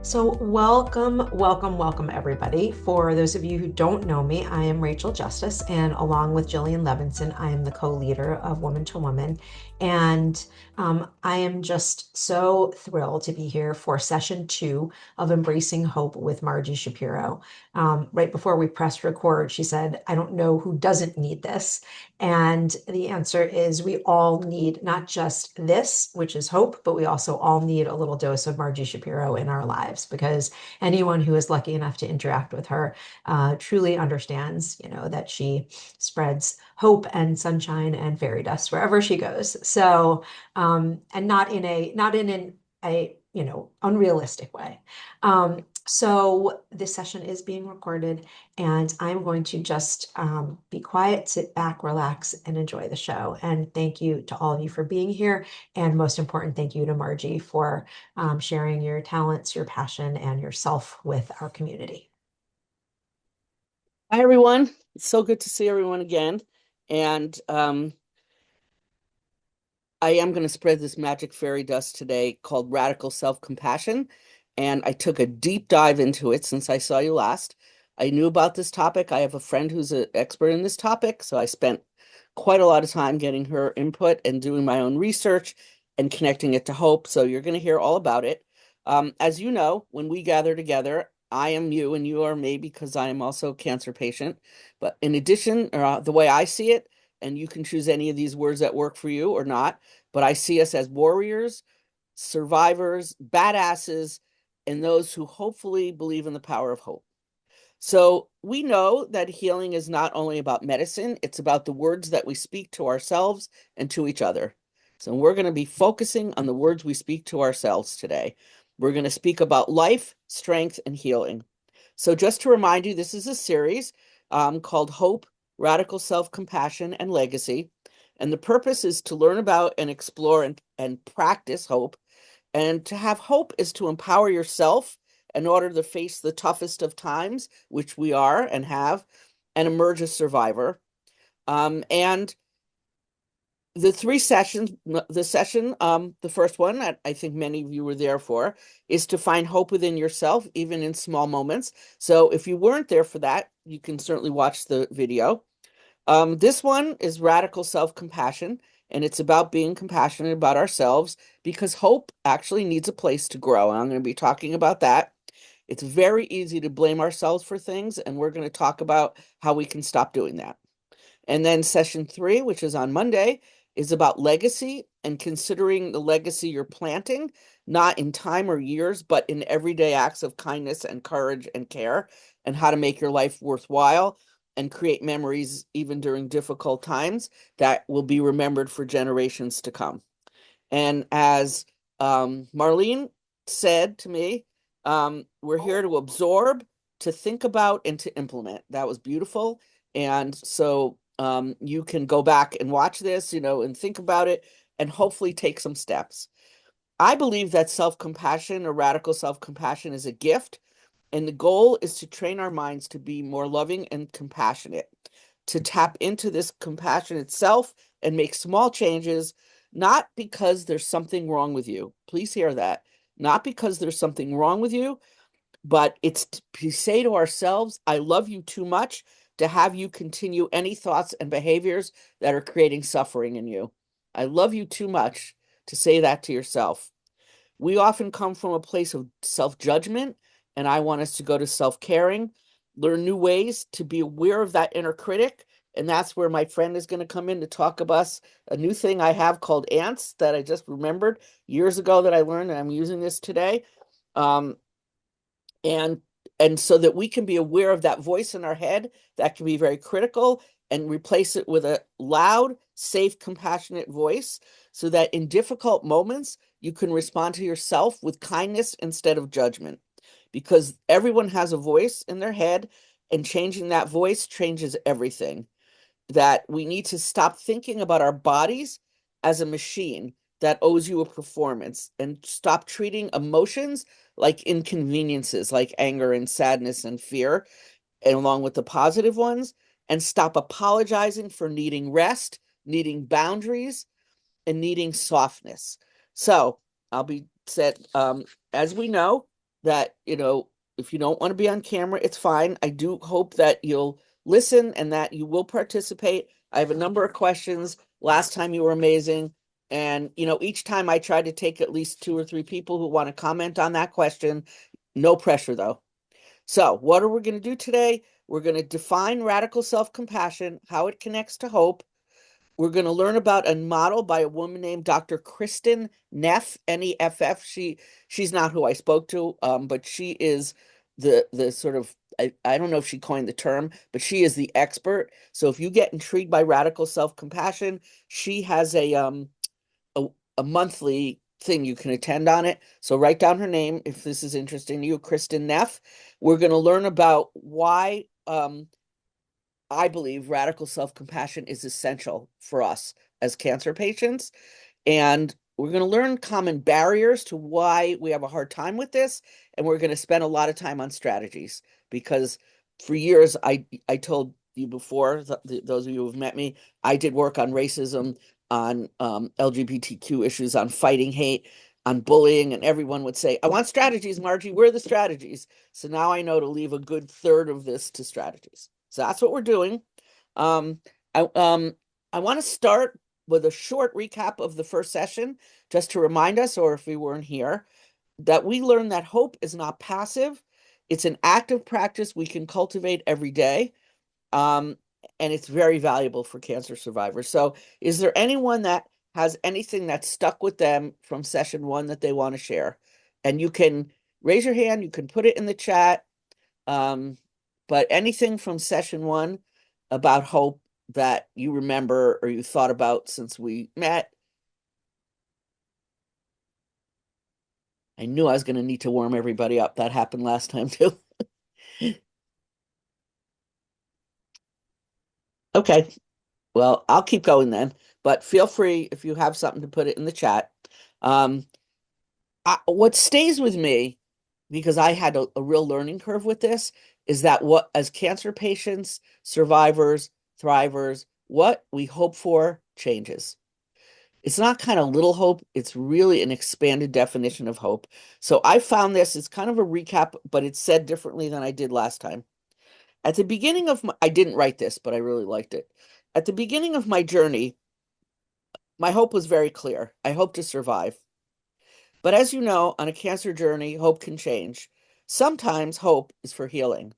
So, welcome, everybody. For those of you who don't know me, I am Rachel Justice, and along with Jillian Levinson, I am the co leader of Woman to Woman. And I am just so thrilled to be here for session 2 of Embracing Hope with Marji Shapiro. Right before we pressed record, she said, I don't know who doesn't need this. And the answer is we all need not just this, which is hope, but we also all need a little dose of Margie Shapiro in our lives because anyone who is lucky enough to interact with her truly understands, that she spreads hope and sunshine and fairy dust wherever she goes. So, and not in an unrealistic way. So this session is being recorded, and I'm going to just be quiet, sit back, relax, and enjoy the show. And thank you to all of you for being here. And most important, thank you to Margie for sharing your talents, your passion, and yourself with our community. Hi, everyone. It's so good to see everyone again. And I am going to spread this magic fairy dust today called Radical Self-Compassion. And I took a deep dive into it since I saw you last. I knew about this topic. I have a friend who's an expert in this topic. So I spent quite a lot of time getting her input and doing my own research and connecting it to hope. So you're going to hear all about it. As you know, when we gather together, I am you and you are me because I am also a cancer patient. But in addition, the way I see it, and you can choose any of these words that work for you or not, but I see us as warriors, survivors, badasses, and those who hopefully believe in the power of hope. So we know that healing is not only about medicine, it's about the words that we speak to ourselves and to each other. So we're going to be focusing on the words we speak to ourselves today. We're going to speak about life, strength, and healing. So just to remind you, this is a series called Hope, Radical Self-Compassion, and Legacy. And the purpose is to learn about and explore and practice hope. And to have hope is to empower yourself in order to face the toughest of times, which we are and have, and emerge a survivor. And the three sessions, the first one, I think many of you were there for, is to find hope within yourself, even in small moments. So if you weren't there for that, you can certainly watch the video. This one is radical self-compassion, and it's about being compassionate about ourselves because hope actually needs a place to grow. And I'm going to be talking about that. It's very easy to blame ourselves for things, and we're going to talk about how we can stop doing that. And then session 3, which is on Monday, is about legacy and considering the legacy you're planting, not in time or years, but in everyday acts of kindness and courage and care, and how to make your life worthwhile and create memories even during difficult times that will be remembered for generations to come. And as Marlene said to me, we're here to absorb, to think about, and to implement. That was beautiful. And so you can go back and watch this, and think about it and hopefully take some steps. I believe that self-compassion or radical self-compassion is a gift. And the goal is to train our minds to be more loving and compassionate, to tap into this compassionate self and make small changes, not because there's something wrong with you. Please hear that. Not because there's something wrong with you, but it's to say to ourselves, I love you too much to have you continue any thoughts and behaviors that are creating suffering in you. I love you too much to say that to yourself. We often come from a place of self-judgment, and I want us to go to self-caring, learn new ways to be aware of that inner critic. And that's where my friend is going to come in to talk about a new thing I have called ants that I just remembered years ago that I learned, and I'm using this today. Um, and and so that we can be aware of that voice in our head that can be very critical and replace it with a loud, safe, compassionate voice so that in difficult moments you can respond to yourself with kindness instead of judgment, because everyone has a voice in their head, and changing that voice changes everything. That we need to stop thinking about our bodies as a machine that owes you a performance, and stop treating emotions like inconveniences, like anger and sadness and fear, and along with the positive ones, and stop apologizing for needing rest, needing boundaries, and needing softness. So I'll be said, as we know, that, if you don't want to be on camera, it's fine. I do hope that you'll listen and that you will participate. I have a number of questions. Last time you were amazing. And, each time I try to take at least two or three people who want to comment on that question. No pressure, though. So, what are we going to do today? We're going to define radical self-compassion, how it connects to hope. We're going to learn about a model by a woman named Dr. Kristen Neff, Neff. She's not who I spoke to, but she is the sort of, I don't know if she coined the term, but she is the expert. So if you get intrigued by radical self-compassion, she has a, a monthly thing you can attend on it. So write down her name if this is interesting to you, Kristen Neff. We're going to learn about why I believe radical self-compassion is essential for us as cancer patients. And we're going to learn common barriers to why we have a hard time with this. And we're going to spend a lot of time on strategies because for years, I told you before, those of you who've met me, I did work on racism, on LGBTQ issues, on fighting hate, on bullying. And everyone would say, I want strategies, Margie. Where are the strategies? So now I know to leave a good third of this to strategies. So that's what we're doing. Um, I um, I want to start with a short recap of the first session, just to remind us, or if we weren't here, that we learned that hope is not passive. It's an active practice we can cultivate every day. Um, and it's very valuable for cancer survivors. So, is there anyone that has anything that stuck with them from session one that they want to share? And you can raise your hand, you can put it in the chat. Um, but anything from session one about hope that you remember or you thought about since we met? I knew I was going to need to warm everybody up. That happened last time too. Okay. Well, I'll keep going then, but feel free if you have something to put it in the chat. Um, what stays with me, because I had a real learning curve with this, is that what, as cancer patients, survivors, thrivers, what we hope for changes. It's not kind of little hope, it's really an expanded definition of hope. So I found this, it's kind of a recap, but it's said differently than I did last time. At the beginning of I didn't write this, but I really liked it. At the beginning of my journey, my hope was very clear. I hope to survive. But as you know, on a cancer journey, hope can change. Sometimes hope is for healing.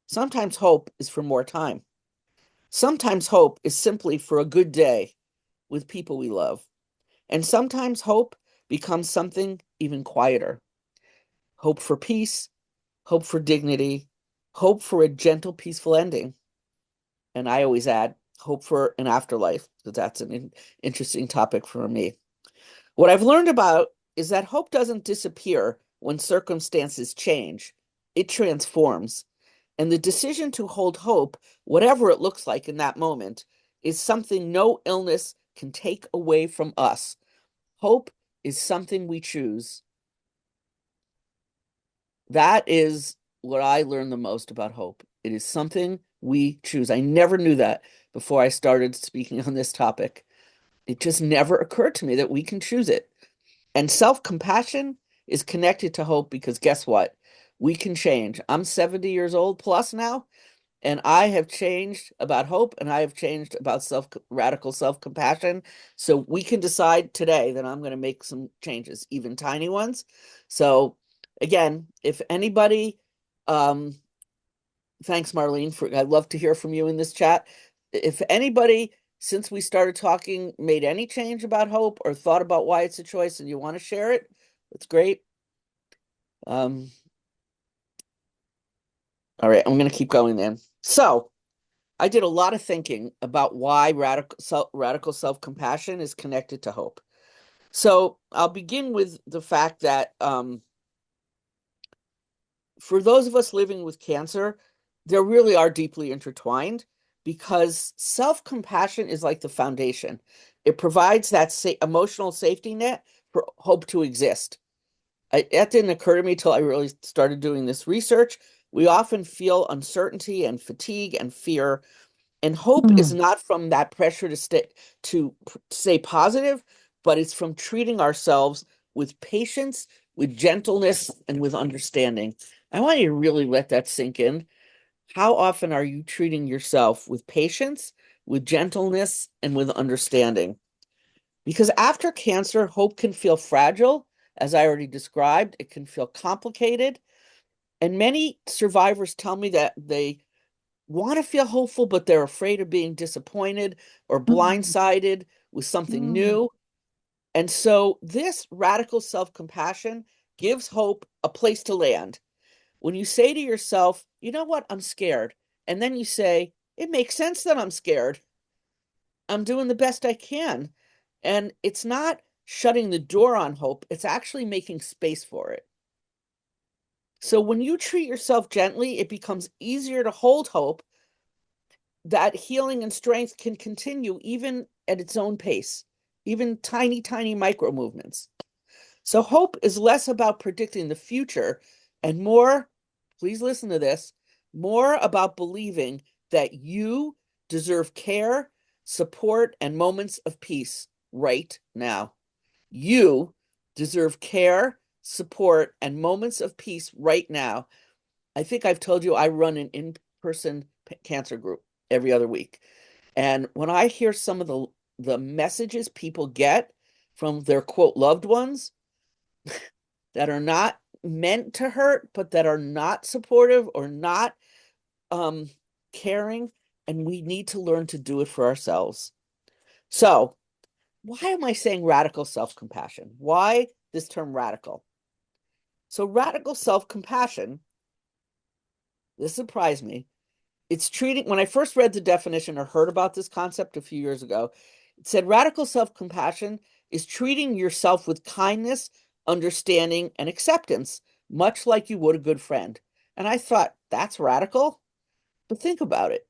Sometimes hope is for more time. Sometimes hope is simply for a good day with people we love. And sometimes hope becomes something even quieter. Hope for peace, hope for dignity, hope for a gentle, peaceful ending. And I always add hope for an afterlife, because that's an interesting topic for me. What I've learned about is that hope doesn't disappear when circumstances change, it transforms. And the decision to hold hope, whatever it looks like in that moment, is something no illness can take away from us. Hope is something we choose. That is what I learned the most about hope. It is something we choose. I never knew that before I started speaking on this topic. It just never occurred to me that we can choose it. And self-compassion is connected to hope because guess what? We can change. I'm 70 years old plus now, and I have changed about hope and I have changed about radical self-compassion. So we can decide today that I'm going to make some changes, even tiny ones. So again, if anybody, um, thanks Marlene for, I'd love to hear from you in this chat. If anybody, since we started talking, made any change about hope or thought about why it's a choice and you want to share it, it's great. Um, all right, I'm going to keep going then. So I did a lot of thinking about why radical self-compassion is connected to hope. So I'll begin with the fact that for those of us living with cancer, they really are deeply intertwined because self-compassion is like the foundation. It provides that emotional safety net for hope to exist. That didn't occur to me till I really started doing this research. We often feel uncertainty and fatigue and fear, and hope is not from that pressure to stay positive, but it's from treating ourselves with patience, with gentleness and with understanding. I want you to really let that sink in. How often are you treating yourself with patience, with gentleness, and with understanding? Because after cancer, hope can feel fragile, as I already described. It can feel complicated. And many survivors tell me that they want to feel hopeful, but they're afraid of being disappointed or Mm, blindsided with something mm, new. And so this radical self-compassion gives hope a place to land. When you say to yourself, you know what, I'm scared. And then you say, it makes sense that I'm scared. I'm doing the best I can. And it's not shutting the door on hope, it's actually making space for it. So when you treat yourself gently, it becomes easier to hold hope that healing and strength can continue even at its own pace, even tiny, tiny micro movements. So hope is less about predicting the future and more, please listen to this, more about believing that you deserve care, support, and moments of peace right now. You deserve care, support, and moments of peace right now. I think I've told you I run an in-person cancer group every other week. And when I hear some of the messages people get from their quote loved ones that are not meant to hurt, but that are not supportive or not um, caring, and we need to learn to do it for ourselves. So, why am I saying radical self-compassion? Why this term radical? So, radical self-compassion, this surprised me. It's treating, when I first read the definition or heard about this concept a few years ago, it said radical self-compassion is treating yourself with kindness, understanding, and acceptance, much like you would a good friend. And I thought, that's radical? But think about it.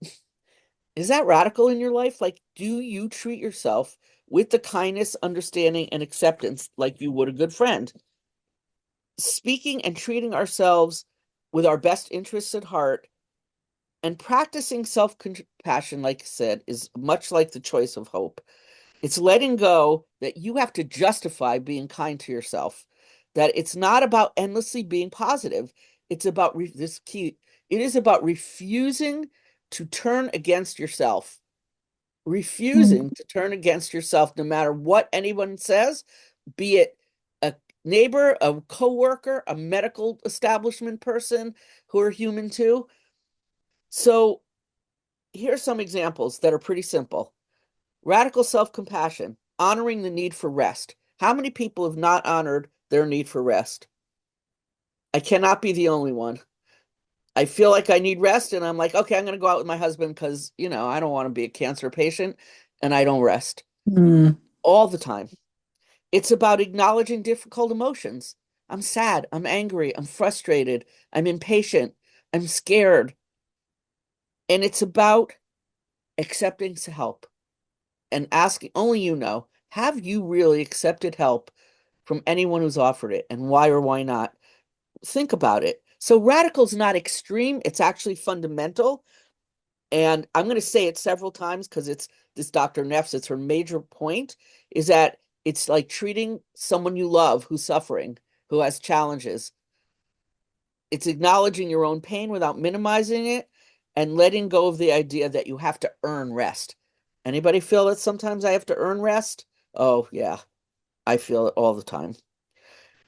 Is that radical in your life? Like, do you treat yourself with the kindness, understanding, and acceptance like you would a good friend? Speaking and treating ourselves with our best interests at heart and practicing self compassion, like I said, is much like the choice of hope. It's letting go that you have to justify being kind to yourself, that it's not about endlessly being positive. It's about this key. It is about refusing to turn against yourself, refusing mm, to turn against yourself no matter what anyone says, be it a neighbor, a coworker, a medical establishment person who are human too. So here's some examples that are pretty simple. Radical self-compassion, honoring the need for rest. How many people have not honored their need for rest? I cannot be the only one. I feel like I need rest and I'm like, okay, I'm going to go out with my husband because, I don't want to be a cancer patient and I don't rest mm, all the time. It's about acknowledging difficult emotions. I'm sad, I'm angry, I'm frustrated, I'm impatient, I'm scared. And it's about accepting help and asking, only you know, have you really accepted help from anyone who's offered it and why or why not? Think about it. So radical's not extreme, it's actually fundamental. And I'm going to say it several times because it's this Dr. Neff's, it's her major point is that it's like treating someone you love who's suffering, who has challenges. It's acknowledging your own pain without minimizing it and letting go of the idea that you have to earn rest. Anybody feel that sometimes I have to earn rest? Oh, yeah, I feel it all the time.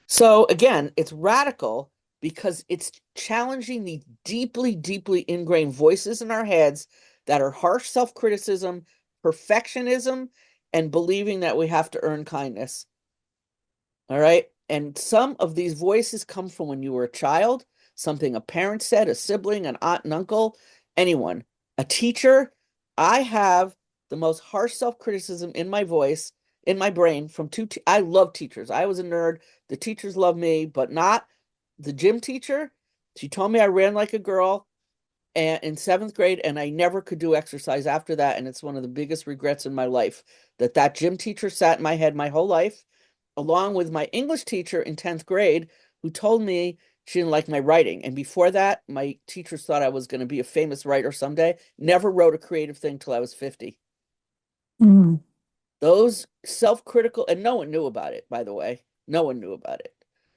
So again, it's radical because it's challenging the deeply, deeply ingrained voices in our heads that are harsh self-criticism, perfectionism, and believing that we have to earn kindness. All right. And some of these voices come from when you were a child, something a parent said, a sibling, an aunt and uncle, anyone, a teacher. I have the most harsh self-criticism in my voice, in my brain from I love teachers. I was a nerd. The teachers love me, but not the gym teacher. She told me I ran like a girl and in seventh grade, and I never could do exercise after that. And it's one of the biggest regrets in my life that that gym teacher sat in my head my whole life, along with my English teacher in 10th grade, who told me she didn't like my writing. And before that, my teachers thought I was going to be a famous writer someday. Never wrote a creative thing till I was 50. mm. Those self-critical, and no one knew about it, by the way. No one knew about it.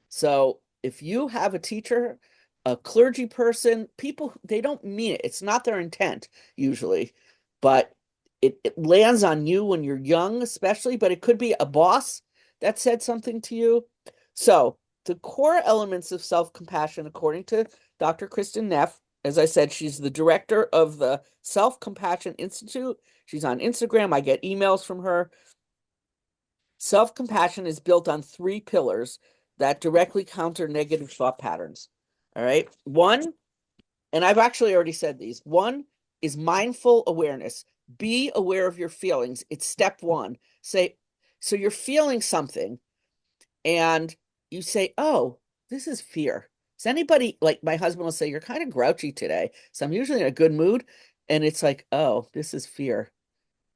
So if you have a teacher, a clergy person, people, they don't mean it. It's not their intent usually, but it lands on you when you're young, especially, but it could be a boss that said something to you. So the core elements of self-compassion, according to Dr. Kristen Neff, as I said, she's the director of the Self-Compassion Institute. She's on Instagram. I get emails from her. Self-compassion is built on three pillars that directly counter negative thought patterns. All right. One, and I've actually already said these. One is mindful awareness. Be aware of your feelings. It's step one. Say, so you're feeling something and you say, oh, this is fear. Does anybody, like my husband will say, you're kind of grouchy today. So I'm usually in a good mood. And it's like, oh, this is fear.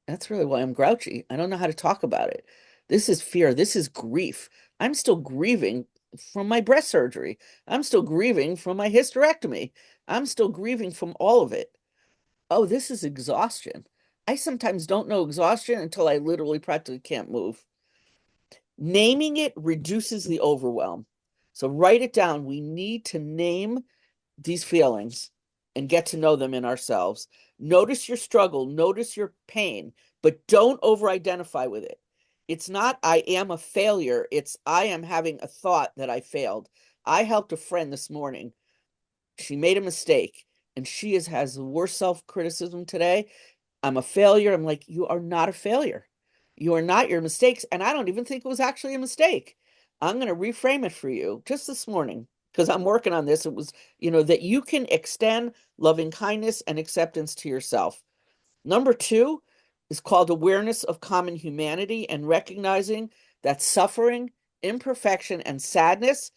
That's really why I'm grouchy. I don't know how to talk about it. This is fear. This is grief. I'm still grieving from my breast surgery. I'm still grieving from my hysterectomy. I'm still grieving from all of it. Oh, this is exhaustion. I sometimes don't know exhaustion until I literally practically can't move. Naming it reduces the overwhelm. So write it down. We need to name these feelings and get to know them in ourselves. Notice your struggle, notice your pain, but don't over identify with it. It's not, I am a failure. It's, I am having a thought that I failed. I helped a friend this morning. She made a mistake and has the worst self criticism today. I'm a failure. I'm like, you are not a failure. You are not your mistakes. And I don't even think it was actually a mistake. I'm going to reframe it for you just this morning because I'm working on this. It was, that you can extend loving kindness and acceptance to yourself. Number two is called awareness of common humanity and recognizing that suffering, imperfection, and sadness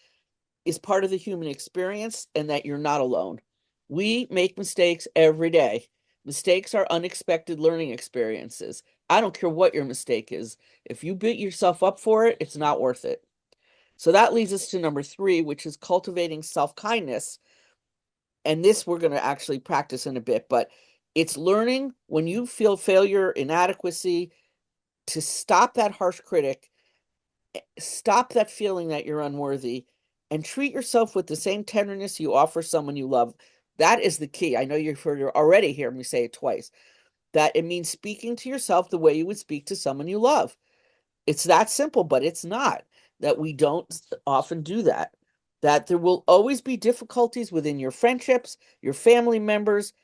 is part of the human experience and that you're not alone. We make mistakes every day. Mistakes are unexpected learning experiences. I don't care what your mistake is. If you beat yourself up for it, it's not worth it. So that leads us to number three, which is cultivating self kindness. And this we're going to actually practice in a bit, but it's learning when you feel failure, inadequacy, to stop that harsh critic, stop that feeling that you're unworthy, and treat yourself with the same tenderness you offer someone you love. That is the key. I know you've heard already hear me say it twice. That it means speaking to yourself the way you would speak to someone you love. It's that simple, but it's not. That we don't often do that. That there will always be difficulties within your friendships, your family members,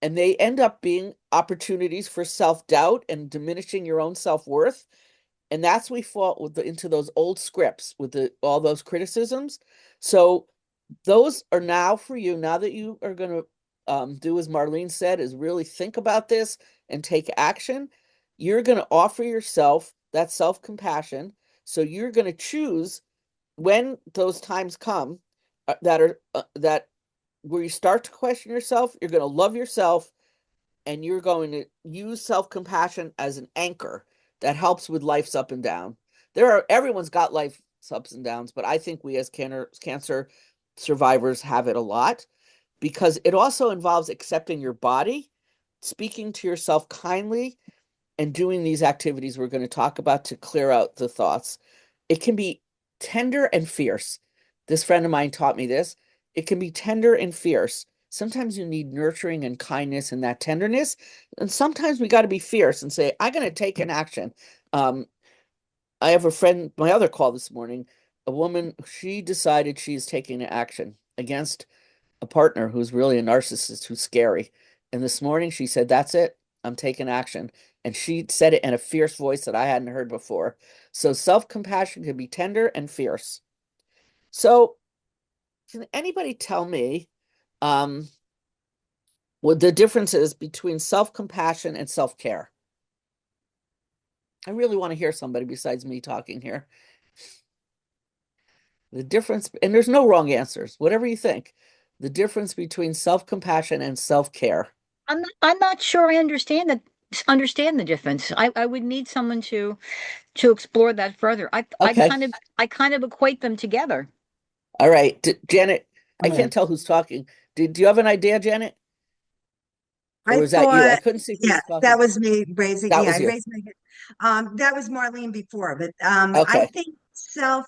and they end up being opportunities for self-doubt and diminishing your own self-worth. And that's we fall into those old scripts with all those criticisms. So those are now for you. Now that you are going to do as Marlene said, is really think about this and take action. You're going to offer yourself that self-compassion. So you're going to choose when those times come that where you start to question yourself. You're going to love yourself and you're going to use self-compassion as an anchor that helps with life's up and down. Everyone's got life's ups and downs, but I think we as cancer survivors have it a lot because it also involves accepting your body, speaking to yourself kindly, and doing these activities we're going to talk about to clear out the thoughts. It can be tender and fierce. This friend of mine taught me this. It can be tender and fierce. Sometimes you need nurturing and kindness and that tenderness. And sometimes we got to be fierce and say, I'm going to take an action. Um, I have a friend, my other call this morning, a woman, she decided she's taking action against a partner who's really a narcissist, who's scary. And this morning she said, that's it. I'm taking action. And she said it in a fierce voice that I hadn't heard before. So self-compassion can be tender and fierce. So can anybody tell me um, what the difference is between self-compassion and self-care? I really want to hear somebody besides me talking here. The difference, and there's no wrong answers, whatever you think, the difference between self-compassion and self-care. I'm not sure I understand the difference. I would need someone to explore that further. I Okay. kind of equate them together. All right. Janet, I can't tell who's talking. Do you have an idea, Janet? Or I was that you? I thought, couldn't see who yeah, was talking. that was me raising. That Yeah, was I you. raised my hand. That was Marlene before, but I Okay. think self.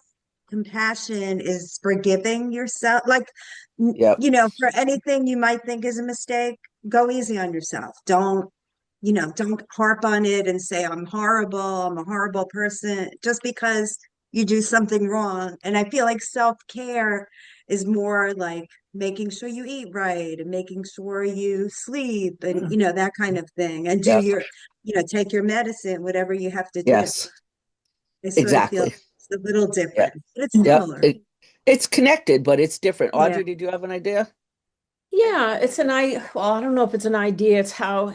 compassion is forgiving yourself. Like, Yep. for anything you might think is a mistake, go easy on yourself. Don't harp on it and say, I'm a horrible person just because you do something wrong. And I feel like self-care is more like making sure you eat right and making sure you sleep and, that kind of thing. And Yep. take your medicine, whatever you have to do. Yes. I sort of feel Exactly. it's a little Yeah. different, but it's Yep. similar. It's connected, but it's different. Yeah. Audrey, did you have an idea? Yeah, it's an I well, I don't know if it's an idea, it's how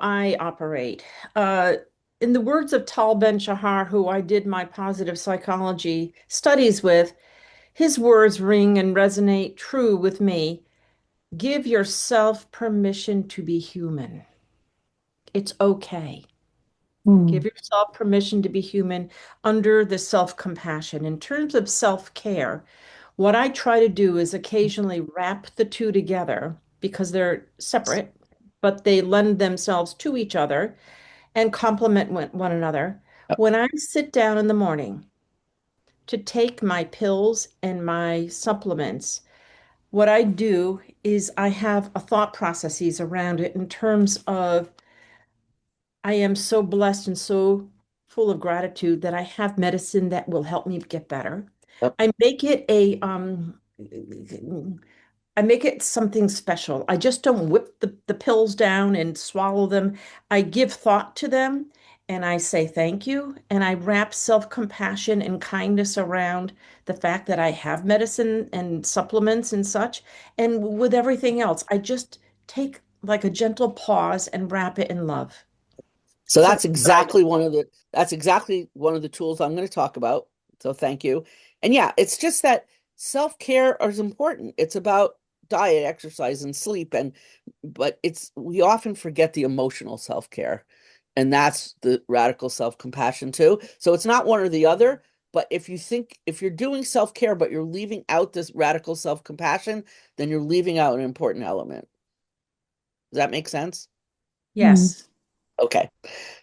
I operate. Uh in the words of Tal Ben-Shahar, who I did my positive psychology studies with, his words ring and resonate true with me. Give yourself permission to be human. It's okay. Give Mm. yourself permission to be human under the self-compassion. In terms of self-care, what I try to do is occasionally wrap the two together because they're separate, but they lend themselves to each other and complement one another. Yep. When I sit down in the morning to take my pills and my supplements, what I do is I have a thought processes around it in terms of I am so blessed and so full of gratitude that I have medicine that will help me get better. Yep. I make it something special. I just don't whip the pills down and swallow them. I give thought to them and I say thank you. And I wrap self-compassion and kindness around the fact that I have medicine and supplements and such. And with everything else, I just take like a gentle pause and wrap it in love. So So that's what I do. that's exactly one of the tools I'm going to talk about. So thank you. And yeah, it's just that self-care is important. It's about diet, exercise, and sleep. But we often forget the emotional self-care. And that's the radical self-compassion too. So it's not one or the other, but if you're doing self-care, but you're leaving out this radical self-compassion, then you're leaving out an important element. Does that make sense? Mm. Yes. Okay.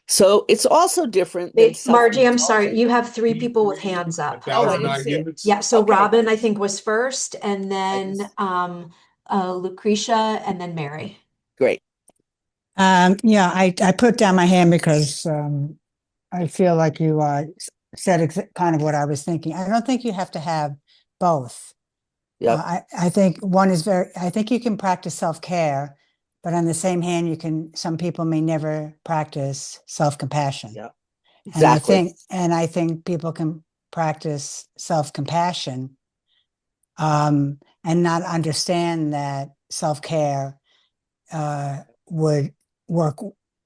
So it's also different than Hey, Margie, I'm sorry. self-indulgence. You have three people with hands up. Oh, I didn't see it. Yeah, so Okay. Robin, I think, was first, and I then just Lucretia, and then Mary. Great. Yeah, I put down my hand because I feel like you said kind of what I was thinking. I don't think you have to have both. Yep. I think one is I think you can practice self-care, but on the same hand, some people may never practice self-compassion. Yep. And Exactly. I think people can practice self-compassion, and not understand that self-care would work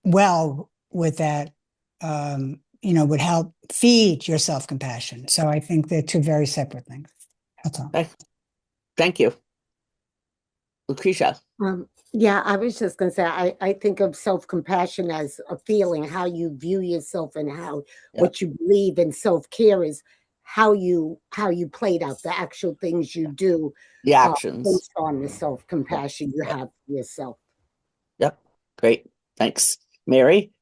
well with that, would help feed your self-compassion. So I think they're two very separate things. That's all. Okay. Thank you. Lucretia. Yeah, I was just going to say, I think of self-compassion as a feeling, how you view yourself and how Yep. what you believe in self-care is how you played out the actual things you do The actions. based on the self-compassion you Yep. have for yourself. Yep. Great. Thanks. Mary?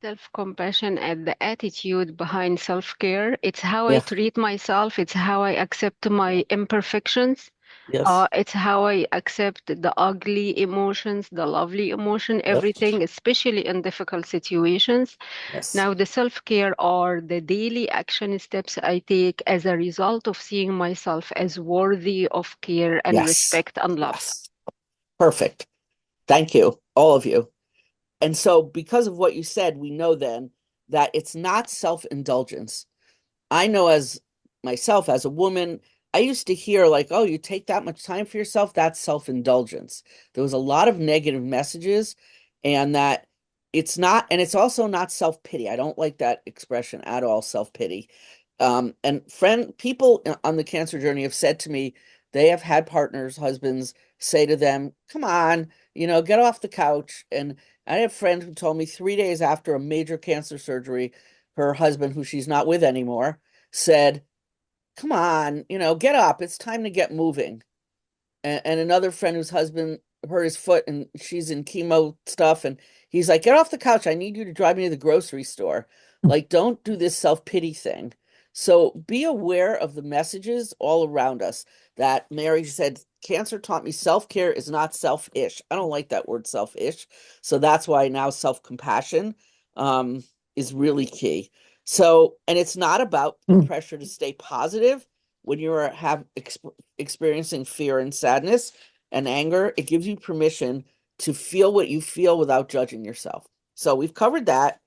Self-compassion and the attitude behind self-care. It's how I Yeah. treat myself. It's how I accept my imperfections. Yes. It's how I accept the ugly emotions, the lovely emotion, Yep. everything, especially in difficult situations. Yes. Now, the self-care are the daily action steps I take as a result of seeing myself as worthy of care and Yes. respect and love. Yes. Perfect. Thank you, all of you. And so because of what you said, we know then that it's not self-indulgence. I know as myself, as a woman, I used to hear like, oh, you take that much time for yourself, that's self-indulgence. There was a lot of negative messages, and that it's not, and it's also not self-pity. I don't like that expression at all, self-pity. And people on the cancer journey have said to me, they have had partners, husbands say to them, come on, get off the couch. And I have a friend who told me 3 days after a major cancer surgery, her husband, who she's not with anymore, said, come on, get up. It's time to get moving. And another friend whose husband hurt his foot and she's in chemo stuff. And he's like, get off the couch. I need you to drive me to the grocery store. Like, don't do this self-pity thing. So be aware of the messages all around us. That Mary said, cancer taught me self-care is not selfish. I don't like that word selfish. So that's why now self-compassion is really key. So, and it's not about pressure to stay positive when you're experiencing fear and sadness and anger. It gives you permission to feel what you feel without judging yourself. So we've covered that.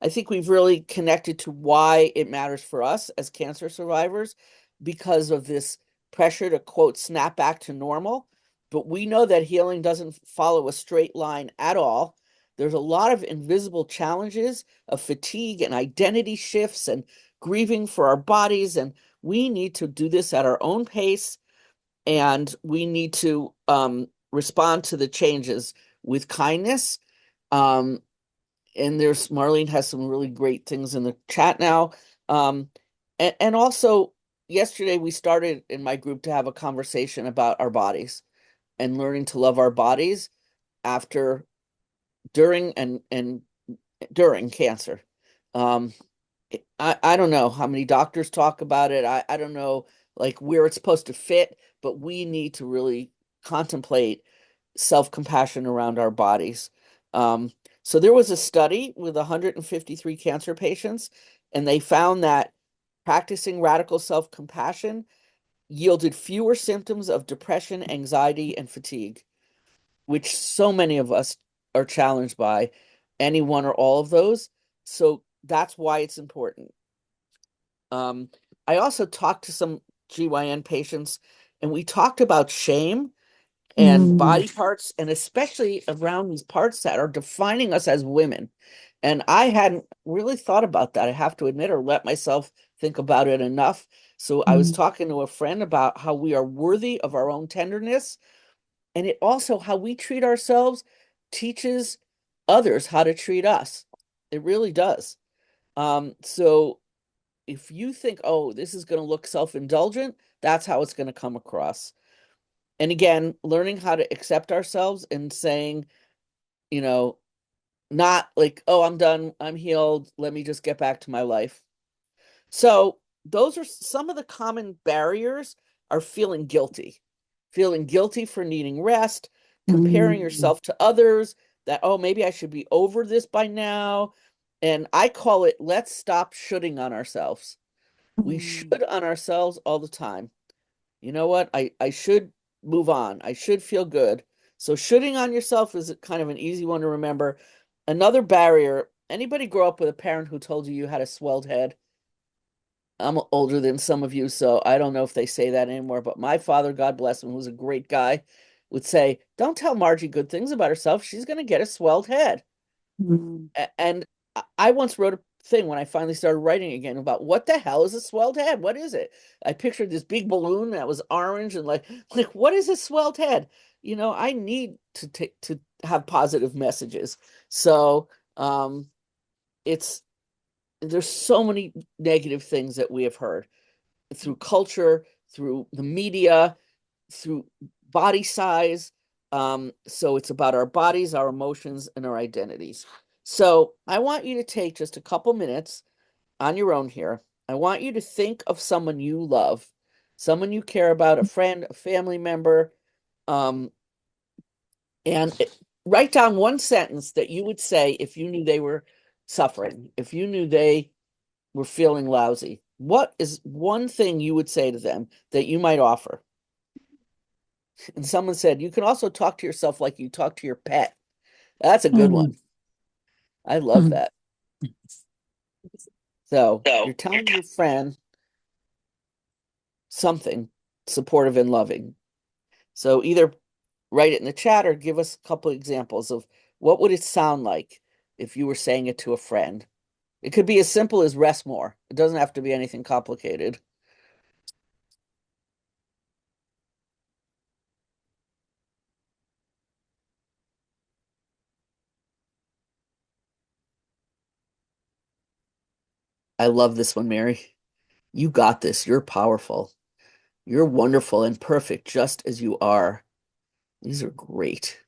I think we've really connected to why it matters for us as cancer survivors because of this pressure to, quote, snap back to normal. But we know that healing doesn't follow a straight line at all. There's a lot of invisible challenges of fatigue and identity shifts and grieving for our bodies. And we need to do this at our own pace. And we need to respond to the changes with kindness. Um, and there's Marlene has some really great things in the chat now. And also yesterday we started in my group to have a conversation about our bodies and learning to love our bodies after, during, and during cancer. Um, I don't know how many doctors talk about it. I don't know like where it's supposed to fit, but we need to really contemplate self-compassion around our bodies. So there was a study with 153 cancer patients, and they found that practicing radical self-compassion yielded fewer symptoms of depression, anxiety, and fatigue, which so many of us are challenged by, any one or all of those. So that's why it's important. I also talked to some GYN patients, and we talked about shame and body parts, and especially around these parts that are defining us as women. And I hadn't really thought about that, I have to admit, or let myself think about it enough. So I was talking to a friend about how we are worthy of our own tenderness, and it also how we treat ourselves teaches others how to treat us. It really does. So if you think, oh, this is going to look self-indulgent, that's how it's going to come across. And again, learning how to accept ourselves and saying, you know, not like, oh, I'm done, I'm healed, let me just get back to my life. So those are some of the common barriers, are feeling guilty for needing rest, comparing yourself to others, that, oh, maybe I should be over this by now. And I call it, let's stop shooting on ourselves. We should on ourselves all the time. You know what? I should move on. I should feel good. So shooting on yourself is kind of an easy one to remember. Another barrier, anybody grow up with a parent who told you you had a swelled head? I'm older than some of you, so I don't know if they say that anymore, but my father, God bless him, who was a great guy, would say, don't tell Margie good things about herself. She's going to get a swelled head. And I once wrote a thing when I finally started writing again about what the hell is a swelled head? What is it? I pictured this big balloon that was orange and like what is a swelled head? You know, I need to have positive messages. So it's there's so many negative things that we have heard through culture, through the media, through body size. So it's about our bodies, our emotions, and our identities. So I want you to take just a couple minutes on your own here. I want you to think of someone you love, someone you care about, a friend, a family member, um, and write down one sentence that you would say if you knew they were suffering, if you knew they were feeling lousy. What is one thing you would say to them that you might offer? And someone said, you can also talk to yourself like you talk to your pet. That's a good one. I love that. So you're telling your friend something supportive and loving. So either write it in the chat or give us a couple examples of what would it sound like if you were saying it to a friend. It could be as simple as rest more. It doesn't have to be anything complicated. I love this one, Mary. You got this. You're powerful. You're wonderful and perfect just as you are. These are great.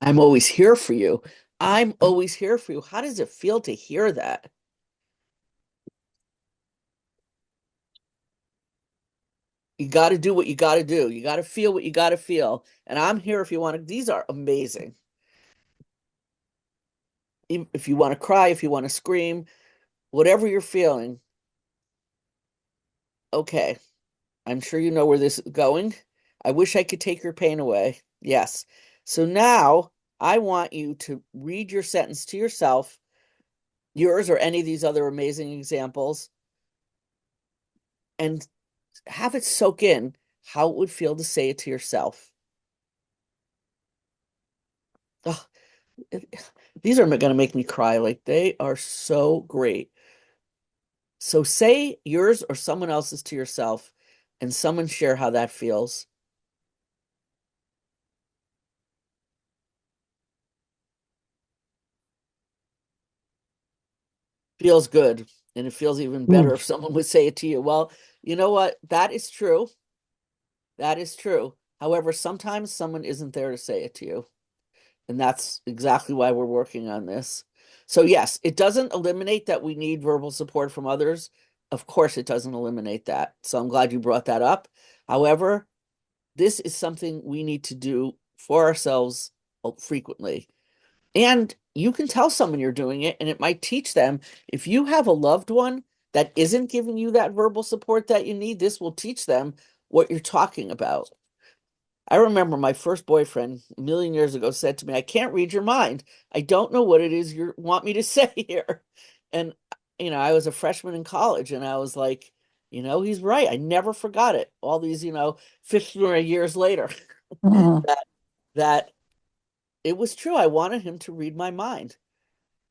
I'm always here for you. I'm always here for you. How does it feel to hear that? You got to do what you got to do. You got to feel what you got to feel. And I'm here if you want to. These are amazing. If you want to cry, if you want to scream, whatever you're feeling, okay. I'm sure you know where this is going. I wish I could take your pain away. Yes. So now I want you to read your sentence to yourself, yours or any of these other amazing examples, and have it soak in how it would feel to say it to yourself. Oh, these are going to make me cry. Like they are so great. So say yours or someone else's to yourself and someone share how that feels. Feels good. And it feels even better if someone would say it to you. Well, you know what? That is true. That is true. However, sometimes someone isn't there to say it to you. And that's exactly why we're working on this. So, yes, it doesn't eliminate that we need verbal support from others. Of course, it doesn't eliminate that. So, I'm glad you brought that up. However, this is something we need to do for ourselves frequently. And you can tell someone you're doing it, and it might teach them. If you have a loved one that isn't giving you that verbal support that you need, this will teach them what you're talking about. I remember my first boyfriend a million years ago said to me, I can't read your mind. I don't know what it is you want me to say here. And, I was a freshman in college and I was like, he's right. I never forgot it. All these, 15 years later, that, that it was true. I wanted him to read my mind.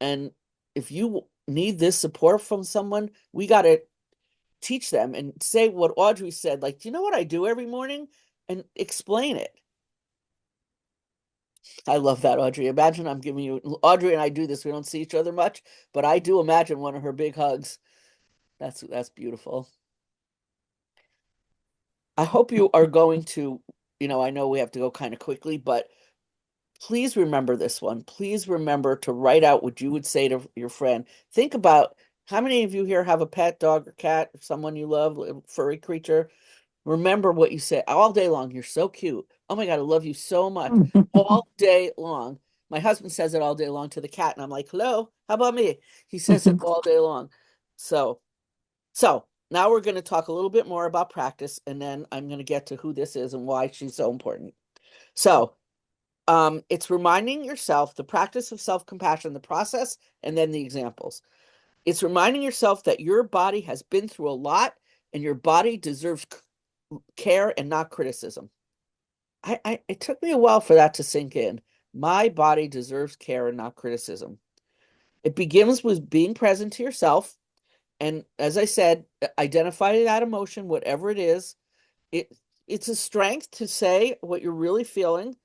And if you need this support from someone, we got to teach them and say what Audrey said, like, do you know what I do every morning? And explain it. I love that, Audrey. Imagine I'm giving you, Audrey and I do this. We don't see each other much, but I do imagine one of her big hugs. That's beautiful. I hope you are going to, I know we have to go kind of quickly, but please remember this one. Please remember to write out what you would say to your friend. Think about how many of you here have a pet, dog or cat, or someone you love, a furry creature. Remember what you say all day long. You're so cute. Oh my God, I love you so much. All day long. My husband says it all day long to the cat, and I'm like, hello, how about me? He says it all day long. So, so now we're going to talk a little bit more about practice, and then I'm going to get to who this is and why she's so important. So, it's reminding yourself the practice of self-compassion, the process, and then the examples. It's reminding yourself that your body has been through a lot and your body deserves care and not criticism. It took me a while for that to sink in. My body deserves care and not criticism. It begins with being present to yourself. And as I said, identify that emotion, whatever it is. It's a strength to say what you're really feeling,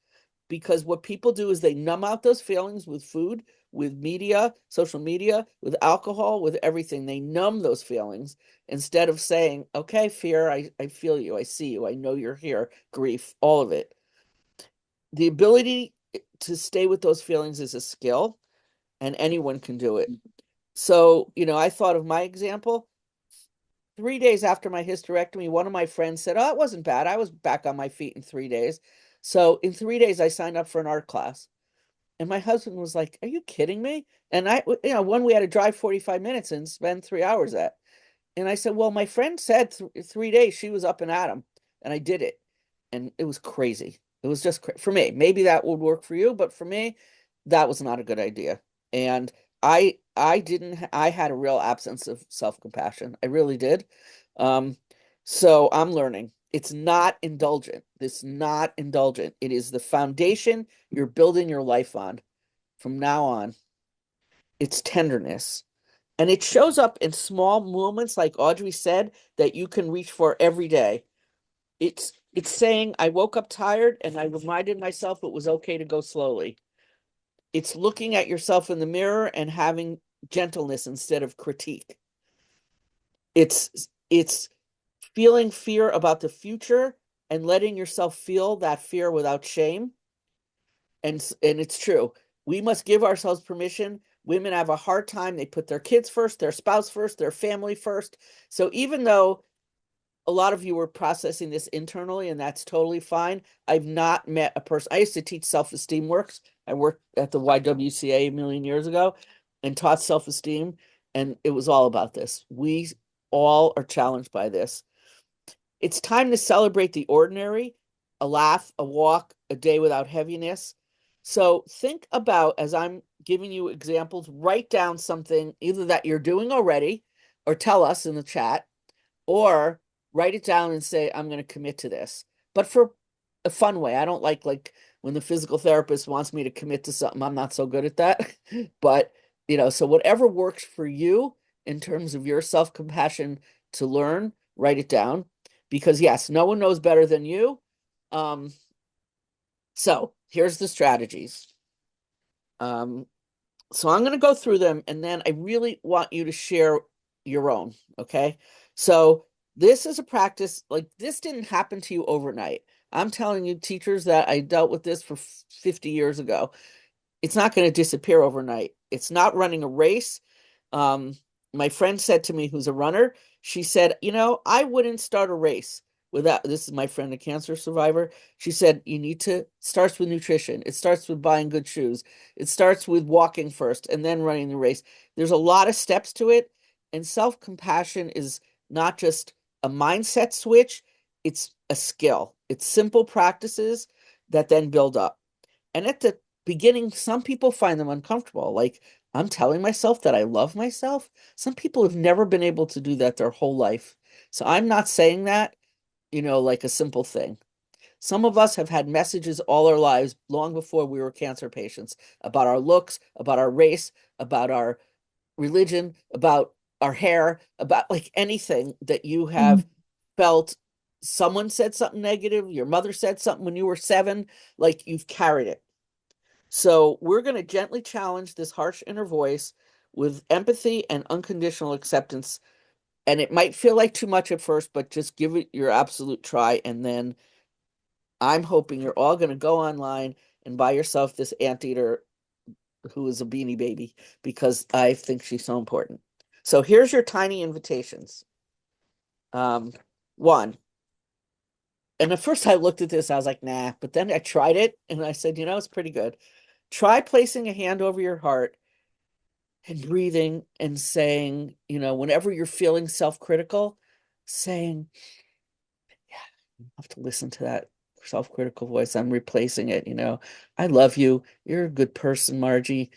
because what people do is they numb out those feelings with food, with media, social media, with alcohol, with everything. They numb those feelings instead of saying, okay, fear, I feel you, I see you, I know you're here, grief, all of it. The ability to stay with those feelings is a skill, and anyone can do it. So, I thought of my example. 3 days after my hysterectomy, one of my friends said, oh, it wasn't bad. I was back on my feet in 3 days. So in 3 days, I signed up for an art class. And my husband was like, are you kidding me? And one we had to drive 45 minutes and spend 3 hours at. And I said, well, my friend said 3 days she was up and at 'em, and I did it. And it was crazy. It was just for me. Maybe that would work for you, but for me, that was not a good idea. And I didn't I had a real absence of self-compassion. I really did. Um, so I'm learning. It's not indulgent. It's not indulgent. It is the foundation you're building your life on from now on. It's tenderness. And it shows up in small moments, like Audrey said, that you can reach for every day. It's saying, I woke up tired and I reminded myself it was okay to go slowly. It's looking at yourself in the mirror and having gentleness instead of critique. It's feeling fear about the future and letting yourself feel that fear without shame. And it's true. We must give ourselves permission. Women have a hard time. They put their kids first, their spouse first, their family first. So even though a lot of you were processing this internally, and that's totally fine, I've not met a person. I used to teach self-esteem works. I worked at the YWCA a million years ago and taught self-esteem, and it was all about this. We all are challenged by this. It's time to celebrate the ordinary, a laugh, a walk, a day without heaviness. So think about, as I'm giving you examples, write down something either that you're doing already, or tell us in the chat, or write it down and say, I'm going to commit to this. But for a fun way. I don't like when the physical therapist wants me to commit to something. I'm not so good at that. But, so whatever works for you in terms of your self-compassion to learn, write it down. Because yes, no one knows better than you. So here's the strategies. So I'm going to go through them, and then I really want you to share your own. Okay. So this is a practice, like this didn't happen to you overnight. I'm telling you, teachers, that I dealt with this for 50 years ago. It's not going to disappear overnight. It's not running a race. My friend said to me, who's a runner, she said, I wouldn't start a race without, this is my friend, a cancer survivor. She said, you need to, starts with nutrition. It starts with buying good shoes. It starts with walking first and then running the race. There's a lot of steps to it. And self-compassion is not just a mindset switch, it's a skill. It's simple practices that then build up. And at the beginning, some people find them uncomfortable. Like, I'm telling myself that I love myself. Some people have never been able to do that their whole life. So I'm not saying that, like a simple thing. Some of us have had messages all our lives, long before we were cancer patients, about our looks, about our race, about our religion, about our hair, about like anything that you have felt. Someone said something negative, your mother said something when you were 7, like you've carried it. So we're going to gently challenge this harsh inner voice with empathy and unconditional acceptance. And it might feel like too much at first, but just give it your absolute try. And then I'm hoping you're all going to go online and buy yourself this anteater who is a beanie baby, because I think she's so important. So here's your tiny invitations. One, and at first I looked at this, I was like, nah, but then I tried it and I said, it's pretty good. Try placing a hand over your heart and breathing and saying, whenever you're feeling self-critical, saying, yeah, I have to listen to that self-critical voice. I'm replacing it, I love you. You're a good person, Marji.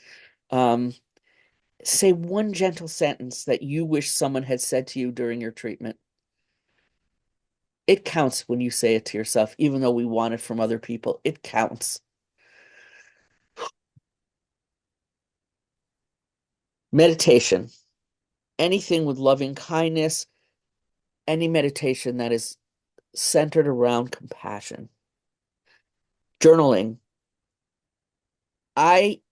Say one gentle sentence that you wish someone had said to you during your treatment. It counts when you say it to yourself, even though we want it from other people. It counts. Meditation. Anything with loving kindness, any meditation that is centered around compassion. Journaling.